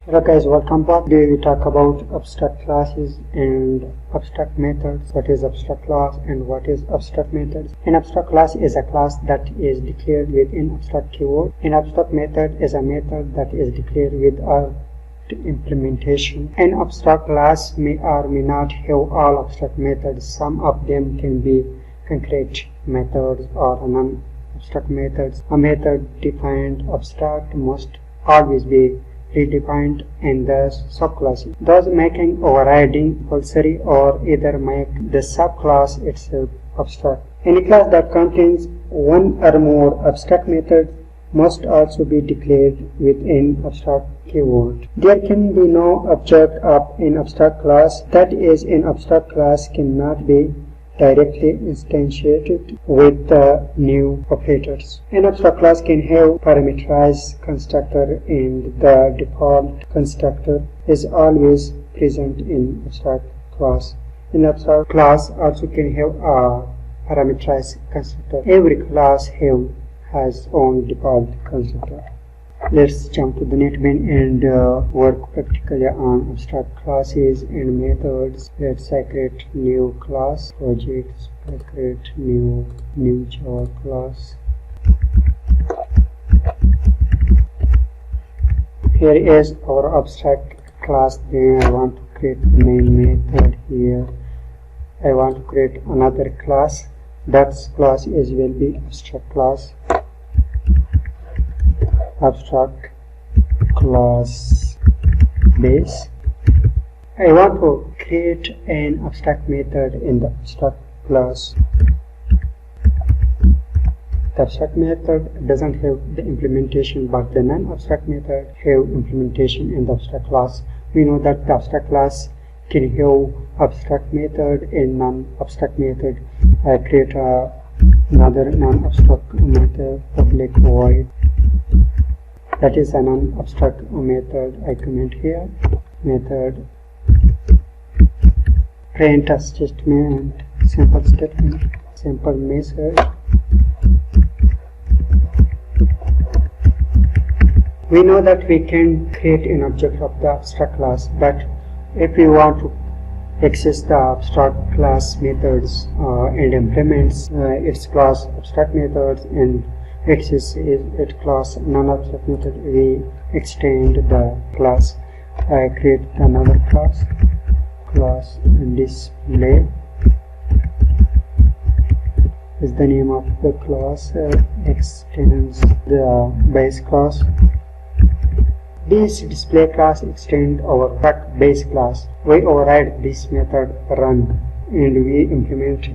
Hello guys, welcome back. Today we talk about abstract classes and abstract methods. What is abstract class and what is abstract methods? An abstract class is a class that is declared with an abstract keyword. An abstract method is a method that is declared without implementation. An abstract class may or may not have all abstract methods. Some of them can be concrete methods or non-abstract methods. A method defined abstract must always be predefined in the subclass, thus making overriding compulsory or either make the subclass itself abstract. Any class that contains one or more abstract methods must also be declared with an abstract keyword. There can be no object of an abstract class, that is, an abstract class cannot be directly instantiated with the new operators. An abstract class can have parameterized constructor, and the default constructor is always present in abstract class. An abstract class also can have a parameterized constructor. Every class has own default constructor. Let's jump to the NetBeans and work practically on abstract classes and methods. Let's create new class projects. Create new Java class. Here is our abstract class. Then I want to create main method here. I want to create another class. That class will be abstract class. Abstract class base. I want to create an abstract method in the abstract class. The abstract method doesn't have the implementation, but the non-abstract method have implementation in the abstract class. We know that the abstract class can have abstract method and non-abstract method. I create another non-abstract method, public void. That is a non-abstract method. I comment here method print a statement, simple statement, simple message. We know that we can create an object of the abstract class, but if we want to access the abstract class methods and implements its class abstract methods and access its class non-abstract method, we extend the class. I create another class display is the name of the class. Extends the base class. This display class extends our base class. We override this method run and we implement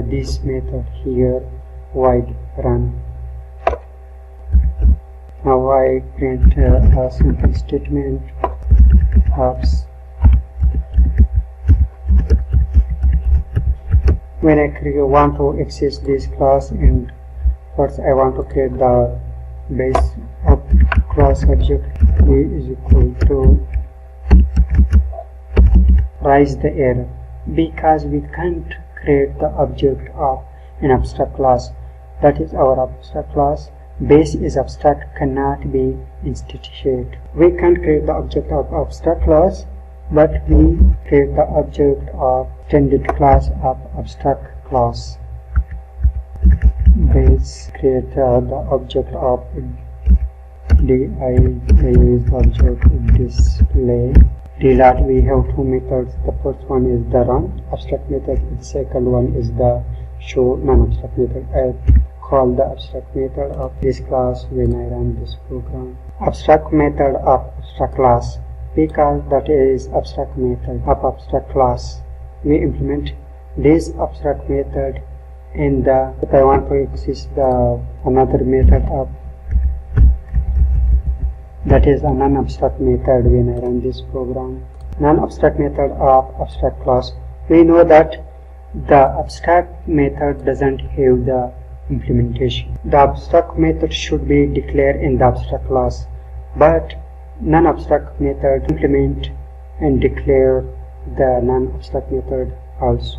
this method here void run. Now I print a simple statement apps. When I want to access this class, and first I want to create the base of class object. A is equal to raise the error because we can't create the object of an abstract class. That is our abstract class. Base is abstract, cannot be instantiated. We can't create the object of abstract class, but we create the object of extended class of abstract class. Base create the object of object display. Dot, we have two methods. The first one is the run abstract method. The second one is the show non-abstract method. I call the abstract method of this class when I run this program. Abstract method of abstract class, because that is abstract method of abstract class. We implement this abstract method in the, if I want to access the another method of, that is a non-abstract method when I run this program. Non-abstract method of abstract class. We know that the abstract method doesn't have the implementation. The abstract method should be declared in the abstract class, but non-abstract method implement and declare the non-abstract method also.